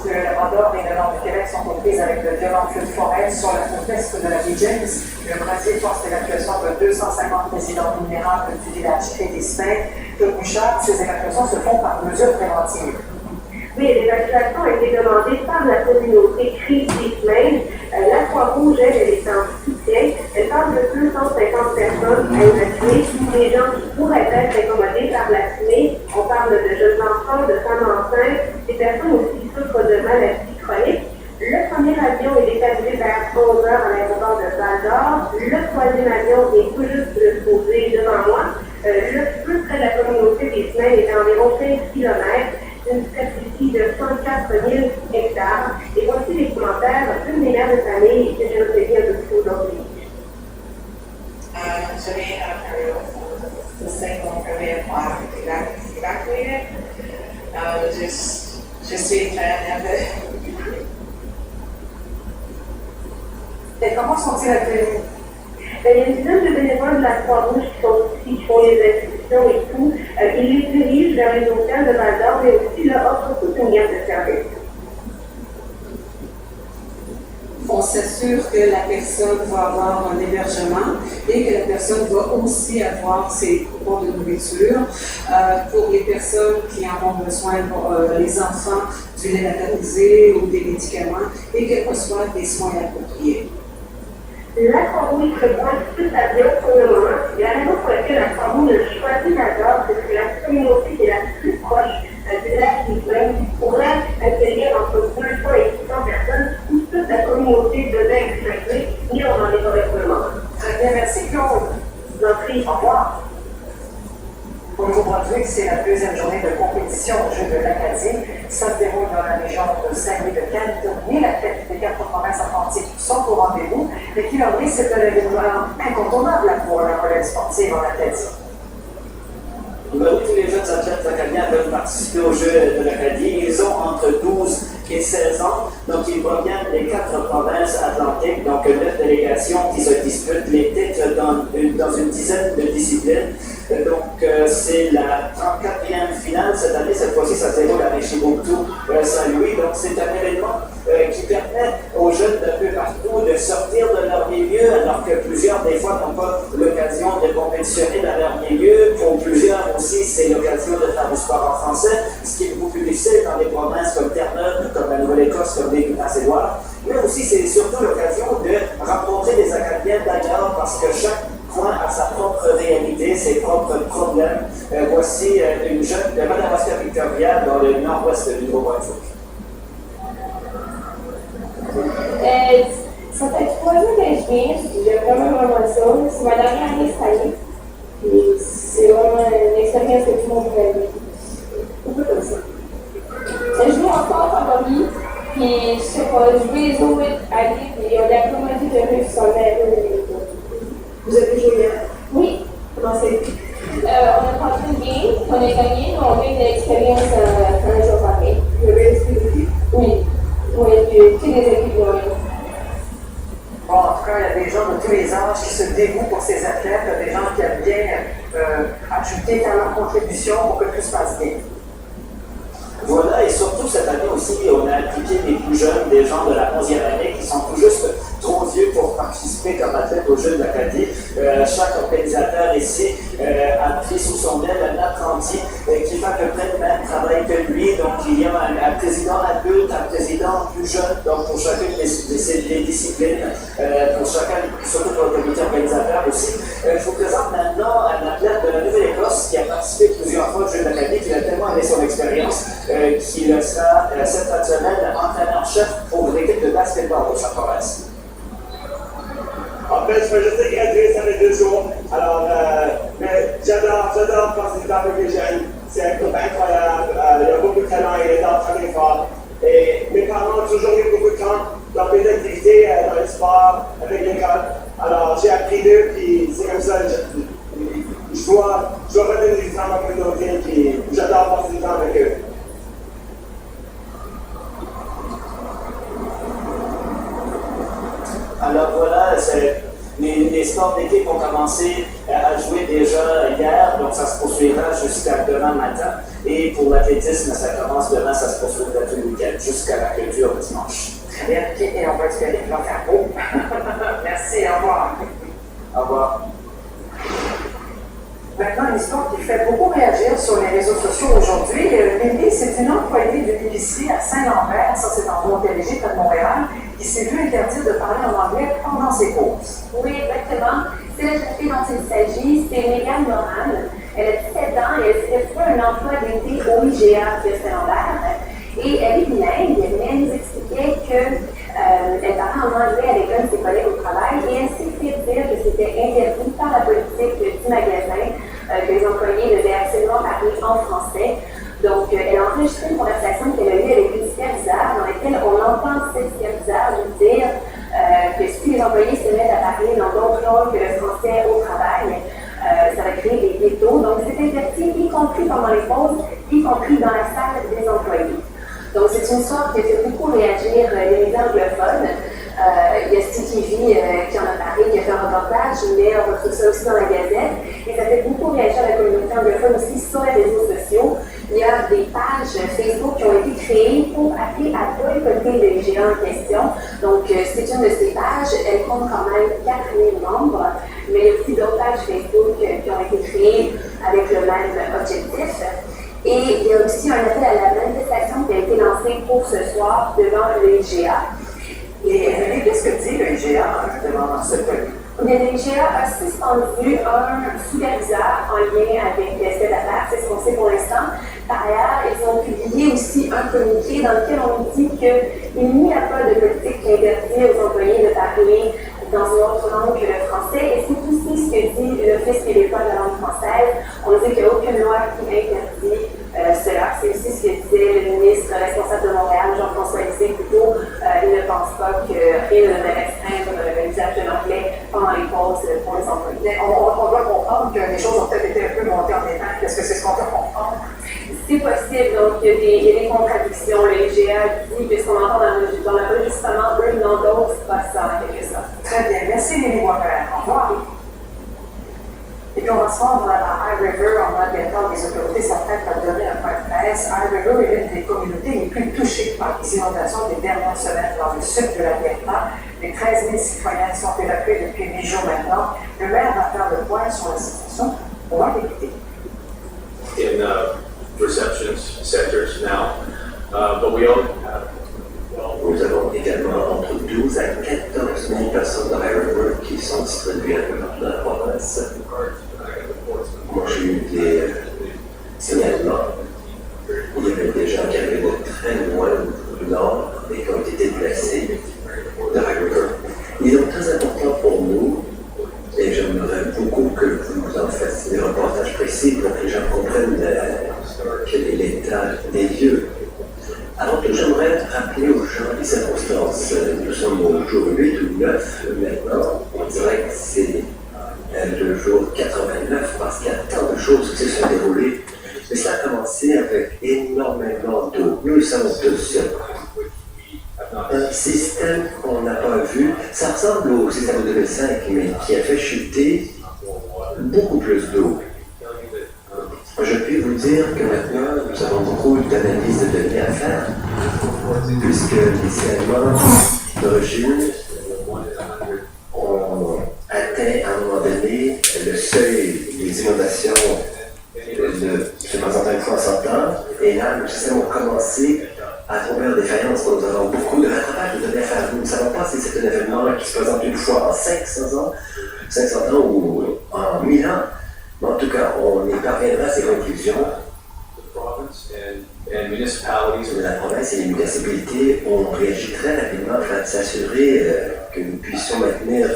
que le Labrador et le Nord du Québec sont aux prises avec de violents feux de forêt sur la côte est de la baie James. Le brasier force l'évacuation de 250 résidents vulnérables du village Édispin. Claude Bouchard, ces évacuations se font par mesure préventive. Oui, l'évacuation a été demandée par la communauté Crise des Semaines. La Croix-Rouge, elle est en soutien. Elle parle de 250 personnes à évacuer. Des gens qui pourraient être incommodés par la fumée. On parle de jeunes enfants, de femmes enceintes, des personnes aussi qui souffrent de maladies chroniques. Le premier avion est détaché vers 11h à l'aéroport de Val-d'Or. Le troisième avion est tout juste de se poser devant moi. Le plus près de la communauté des Semaines est à environ 15 km. Une superficie de 104 000 hectares. Et voici les commentaires d'une des mères de famille que j'ai recueillies un peu plus tôt aujourd'hui. Today in Ontario, the single area evacuated. Je suis très nerveuse. Et comment sont-ils accueillis? Il y a une dizaine de bénévoles de la Croix-Rouge qui sont ici, qui font les inscriptions et tout. Ils les dirigent vers les hôtels de Val-d'Or, mais aussi leur offrent toute une gamme de services. On s'assure que la personne va avoir un hébergement et que la personne va aussi avoir ses coupons de nourriture pour les personnes qui en ont besoin, les enfants, du lait maternisé ou des médicaments et qu'elles reçoivent des soins appropriés. La Croix-Rouge prévoit 6 avions pour le moment. Et la raison pour laquelle la Croix-Rouge a choisi Val-d'Or, c'est que la communauté qui est la plus proche du lac Lisbonne pourrait accueillir entre 200 et 600 personnes où toute la communauté devait être inclue, mais on n'en est pas pour le moment. Très bien, merci Claude. Je vous en prie. Au revoir. Au Nouveau-Brunswick, c'est la deuxième journée de compétition aux Jeux de l'Acadie. Ça se déroule dans la région de Saint-Louis-de-Cannes. Ni la tête des 4 provinces atlantiques sont au rendez-vous. Mais Killarney, c'est un événement incontournable pour la relève sportive en Acadie. Tous les jeunes athlètes acadiens peuvent participer aux Jeux de l'Acadie. Ils ont entre 12 et 16 ans, donc ils proviennent des 4 provinces atlantiques, donc 9 délégations qui se disputent les titres dans une dizaine de disciplines. Donc c'est la 34e finale cette année. Cette fois-ci, ça se déroule à Chibouctou, Saint-Louis. Donc c'est un événement qui permet aux jeunes d'un peu partout de sortir de leur milieu, alors que plusieurs, des fois, n'ont pas l'occasion de compétitionner dans leur milieu. Pour plusieurs aussi, c'est l'occasion de faire du sport en français, ce qui est beaucoup plus difficile dans des provinces comme Terre-Neuve, comme la Nouvelle-Écosse, comme les Basse-Édouard. Mais aussi, c'est surtout l'occasion de rencontrer des Acadiens d'ailleurs, parce que chaque coin a sa propre réalité, ses propres problèmes. Voici une jeune de Madawaska-Victoria dans le nord-ouest du Nouveau-Brunswick. Ça fait 3 ans que je viens, j'aime vraiment ça. C'est ma dernière année cette année. Et c'est vraiment une expérience que tout le monde pourrait vivre. Un peu comme ça. Je joue encore en famille, puis je sais pas, je vais les autres aller, puis on a vraiment dit de réussir sur le. Vous avez joué hier? Oui. Comment c'est? On a passé une game, on a gagné, mais on a eu de l'expérience un jour pareil. Vous avez expliqué? Oui. Oui, puis tous les équipes ont eu. Bon, en tout cas, il y a des gens de tous les âges qui se dévouent pour ces athlètes, des gens qui aiment bien ajouter à leur contribution pour que tout se passe bien. Voilà, et surtout cette année aussi, on a impliqué les plus jeunes, des gens de la 11e année qui sont tout juste trop vieux pour participer comme athlète aux Jeux de l'Acadie. Chaque organisateur ici a pris sous son aile un apprenti qui fait à peu près le même travail que lui. Donc il y a un président adulte, un président plus jeune, donc pour chacune des disciplines, pour chacun, surtout pour le comité organisateur aussi. Je vous présente maintenant un athlète de la Nouvelle-Écosse qui a participé plusieurs fois aux Jeux de l'Acadie, qui a tellement aimé son expérience, qui sera cette fin de semaine entraîneur-chef pour l'équipe de basketball de sa province. En fait, je me suis gradué, ça fait 2 jours. Alors, mais j'adore participer avec les jeunes. C'est un groupe incroyable. Il y a beaucoup de talent, il est entraîné fort. Et mes parents ont toujours eu beaucoup de temps dans mes activités, dans le sport, avec l'école. Alors, j'ai appris d'eux, puis c'est comme ça. Je dois redonner du temps à ma communauté, puis j'adore passer du temps avec eux. Alors voilà, les sports d'équipe ont commencé à jouer déjà hier, donc ça se poursuivra jusqu'à demain matin. Et pour l'athlétisme, ça commence demain, ça se poursuivra tout le week-end. jusqu'à la clôture dimanche. Très bien, et on va espérer qu'il va faire beau. Merci, au revoir. Au revoir. Maintenant, une histoire qui fait beaucoup réagir sur les réseaux sociaux aujourd'hui. Lily, c'est une employée d'une épicerie à Saint-Lambert, ça c'est en Montérégie, près de Montréal, qui s'est vue interdire de parler en anglais pendant ses courses. Oui, exactement. C'est la jeune fille dont il s'agit, c'est Mégane Moran. Elle a 17 ans et elle s'est fait un emploi d'été au IGA de Saint-Lambert. Et elle est bilingue, mais elle nous expliquait qu'elle parlait en anglais avec un de ses collègues au travail et elle s'est fait dire que c'était interdit par la politique du magasin, que les employés devaient absolument parler en français. Donc, elle a enregistré une conversation qu'elle a eue avec une superviseure dans laquelle on entend cette superviseure lui dire que si les employés se mettent à parler dans d'autres langues que le français au travail, ça va créer des ghettos. Donc, c'est interdit, y compris pendant les pauses, y compris dans la salle des employés. Donc, c'est une histoire qui a fait beaucoup réagir les médias anglophones. Il y a Steve TV qui en a parlé, qui a fait un reportage, mais on retrouve ça aussi dans la Gazette. Et ça fait beaucoup réagir la communauté anglophone aussi sur les réseaux sociaux. Il y a des pages Facebook qui ont été créées pour appeler à boycotter le IGA en question. Donc, c'est une de ces pages. Elle compte quand même 4000 membres, mais il y a aussi d'autres pages Facebook qui ont été créées avec le même objectif. Et il y a aussi un appel à la manifestation qui a été lancé pour ce soir devant le IGA. Et qu'est-ce que dit le IGA devant ce peuple? Le IGA a suspendu un superviseur en lien avec cette affaire, c'est ce qu'on sait pour l'instant. Par ailleurs, ils ont publié aussi un communiqué dans lequel on dit qu'il n'y a pas de politique qui interdit aux employés de parler dans une autre langue que le français. Et c'est aussi ce que dit l'Office québécois de la langue française. On dit qu'il n'y a aucune loi qui interdit cela. C'est aussi ce que disait le ministre responsable de Montréal, Jean-François Lisée, plutôt. Il ne pense pas que rien ne devrait restreindre l'usage de l'anglais pendant les pauses pour les employés. Mais on doit comprendre que les choses ont peut-être été un peu montées en détail. Est-ce que c'est ce qu'on peut comprendre? C'est possible, donc il y a des contradictions. Le IGA dit que ce qu'on entend dans l'enregistrement, eux, non, d'autres, pas ça en quelque sorte. Très bien. Merci, Lily Boisvert. Au revoir. Et puis, on va se rendre à High River en Alberta. Les autorités s'apprêtent à donner un point de presse. High River est l'une des communautés les plus touchées par les inondations des dernières semaines dans le sud de l'Alberta. Les 13 000 citoyens sont évacués depuis 8 jours maintenant. Le maire va faire le point sur la situation. On va l'écouter. In receptions centers now, but we all have. Nous avons également entre 12 à 14 000 personnes dans High River qui sont distribuées un peu partout dans la province. Moi, j'ai eu des signalements. Il y avait des gens qui arrivaient de très loin du nord et qui ont été déplacés de High River. Il est donc très important pour nous, et j'aimerais beaucoup que vous en fassiez des reportages précis pour que les gens comprennent quel est l'état des lieux. Alors que j'aimerais rappeler aux gens les circonstances. Nous sommes au jour 8 ou 9 maintenant. On dirait que c'est le jour 89 parce qu'il y a tant de choses qui se sont déroulées. Mais ça a commencé avec énormément d'eau. Nous le savons tous. Un système qu'on n'a pas vu, ça ressemble au système de 2005, mais qui a fait chuter beaucoup plus d'eau. Je puis vous dire que maintenant, nous avons beaucoup d'analyses de données à faire, puisque les signalements d'origine ont atteint à un moment donné le seuil des inondations de je pense en 300 ans, et là, le système a commencé à trouver des défaillances. Nous avons beaucoup de rattrapage de données à faire. Nous ne savons pas si c'est un événement qui se présente une fois en 500 ans ou en 1000 ans. Mais en tout cas, on y parviendra à ces conclusions. La province et les municipalités ont réagi très rapidement afin de s'assurer que nous puissions maintenir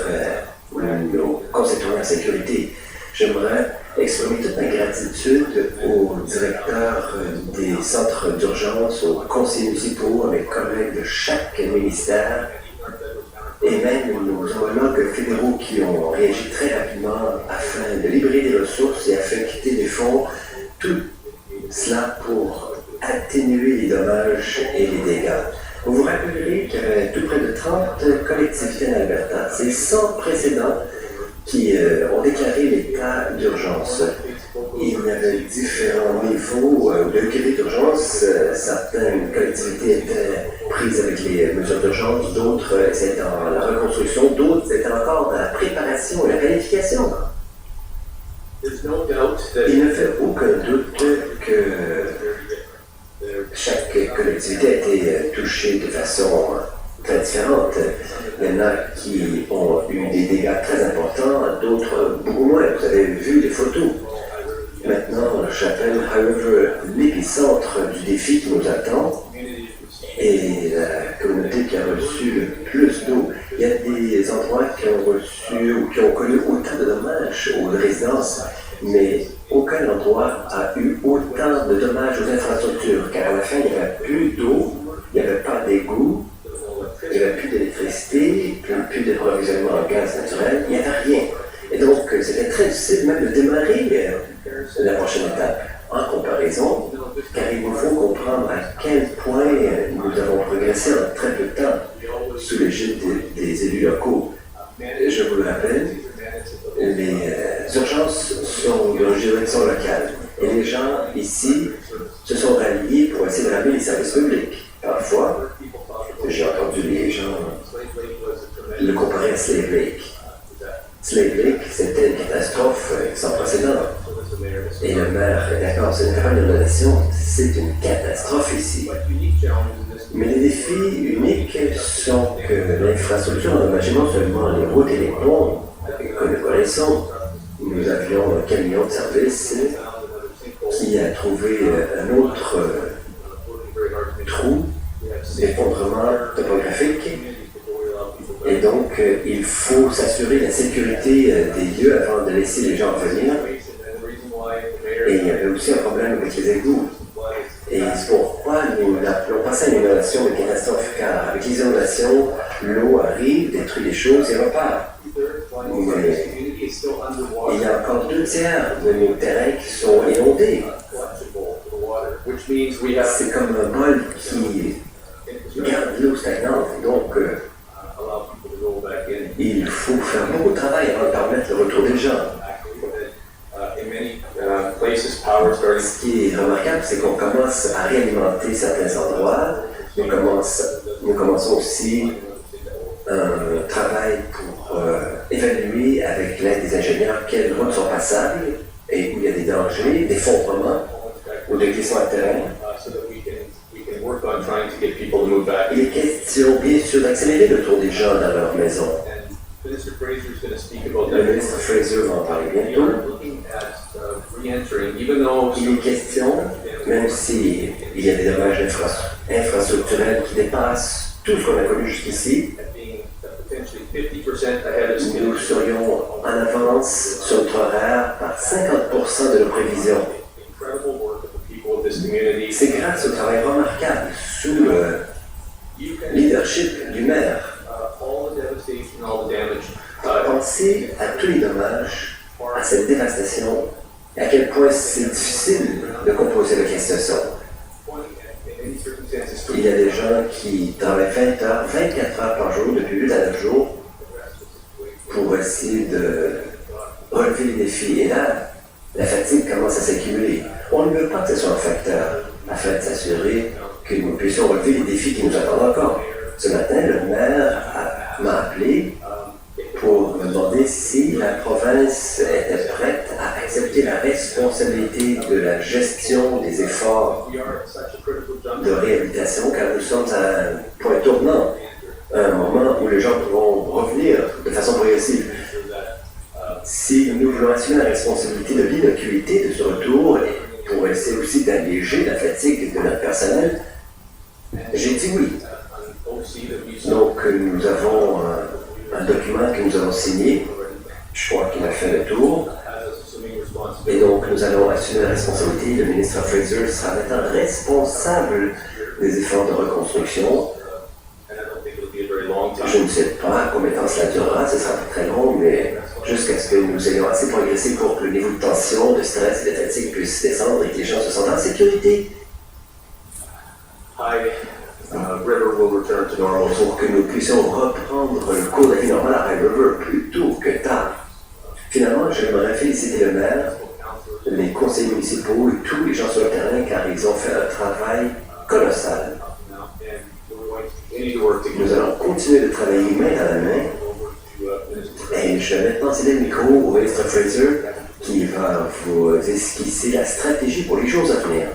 nos concitoyens en sécurité. J'aimerais exprimer toute ma gratitude aux directeurs des centres d'urgence, aux conseillers municipaux, à mes collègues de chaque ministère, et même nos homologues fédéraux qui ont réagi très rapidement afin de libérer des ressources et affecter des fonds, tout cela pour atténuer les dommages et les dégâts. Vous vous rappellerez qu'il y avait tout près de 30 collectivités en Alberta. C'est sans précédent qui ont déclaré l'état d'urgence. il y avait différents niveaux de degré d'urgence. Certaines collectivités étaient prises avec les mesures d'urgence, d'autres étaient dans la reconstruction, d'autres étaient encore dans la préparation et la planification. Il ne fait aucun doute que chaque collectivité a été touchée de façon très différente. Il y en a qui ont eu des dégâts très importants, d'autres beaucoup moins. Vous avez vu les photos. Maintenant, j'appelle High River l'épicentre du défi qui nous attend et la communauté qui a reçu le plus d'eau. Il y a des endroits qui ont reçu ou qui ont connu autant de dommages aux résidences, mais aucun endroit a eu autant de dommages aux infrastructures, car à la fin, il n'y avait plus d'eau, il n'y avait pas d'égout, il n'y avait plus d'électricité, plus d'approvisionnement en gaz naturel, il n'y avait rien. Et donc, c'était très difficile même de démarrer la prochaine étape. En comparaison, car il nous faut comprendre à quel point nous avons progressé en très peu de temps sous l'égide des élus locaux. Je vous le rappelle, les urgences sont de juridiction locale et les gens ici se sont ralliés pour essayer de ramener les services publics. Parfois, j'ai entendu les gens le comparer à Slave Lake. Slave Lake, c'était une catastrophe sans précédent. Et le maire est d'accord, ce n'est pas une inondation, c'est une catastrophe ici. Mais les défis uniques sont que l'infrastructure a endommagé non seulement les routes et les ponts que nous connaissons. Nous avions un camion de service qui a trouvé un autre trou d'effondrement topographique. Et donc, il faut s'assurer de la sécurité des lieux avant de laisser les gens venir. Et il y avait aussi un problème avec les égouts. Et c'est pourquoi nous appelons pas ça une inondation, mais une catastrophe, car avec les inondations, l'eau arrive, détruit les choses et repart. Mais il y a encore 2/3 de nos terrains qui sont inondés. C'est comme un bol qui garde l'eau stagnante. Donc, il faut faire beaucoup de travail avant de permettre le retour des gens. Ce qui est remarquable, c'est qu'on commence à réalimenter certains endroits. Nous commençons aussi un travail pour évaluer avec l'aide des ingénieurs quelles routes sont passables et où il y a des dangers, d'effondrement ou de glissement de terrain. Il est question, bien sûr, d'accélérer le retour des gens dans leur maison. Le ministre Fraser va en parler bientôt. Il est question, même s'il y a des dommages infrastructurels qui dépassent tout ce qu'on a connu jusqu'ici, nous serions en avance sur notre horaire par 50% de nos prévisions. C'est grâce au travail remarquable sous le leadership du maire. Pensez à tous les dommages, à cette dévastation, et à quel point c'est difficile de composer avec la situation. Il y a des gens qui travaillent 20 heures, 24 heures par jour, depuis 8 à 9 jours, pour essayer de relever les défis. Et là, la fatigue commence à s'accumuler. On ne veut pas que ce soit un facteur afin de s'assurer que nous puissions relever les défis qui nous attendent encore. Ce matin, le maire m'a appelé pour me demander si la province était prête à accepter la responsabilité de la gestion des efforts de réhabilitation, car nous sommes à un point tournant, un moment où les gens pourront revenir de façon progressive. Si nous voulons assumer la responsabilité de l'innocuité de ce retour et pour essayer aussi d'alléger la fatigue de notre personnel, j'ai dit oui. Donc nous avons un document que nous avons signé, je crois qu'il a fait le tour, et donc nous allons assumer la responsabilité. Le ministre Fraser sera maintenant responsable des efforts de reconstruction. Je ne sais pas combien de temps cela durera, ce sera très long, mais jusqu'à ce que nous ayons assez progressé pour que le niveau de tension, de stress et de fatigue puisse descendre et que les gens se sentent en sécurité. Pour que nous puissions reprendre le cours de la vie normale à High River plus tôt que tard. Finalement, j'aimerais féliciter le maire, les conseillers municipaux et tous les gens sur le terrain car ils ont fait un travail colossal. Nous allons continuer de travailler main dans la main. Et je vais maintenant céder le micro au ministre Fraser qui va vous esquisser la stratégie pour les jours à venir.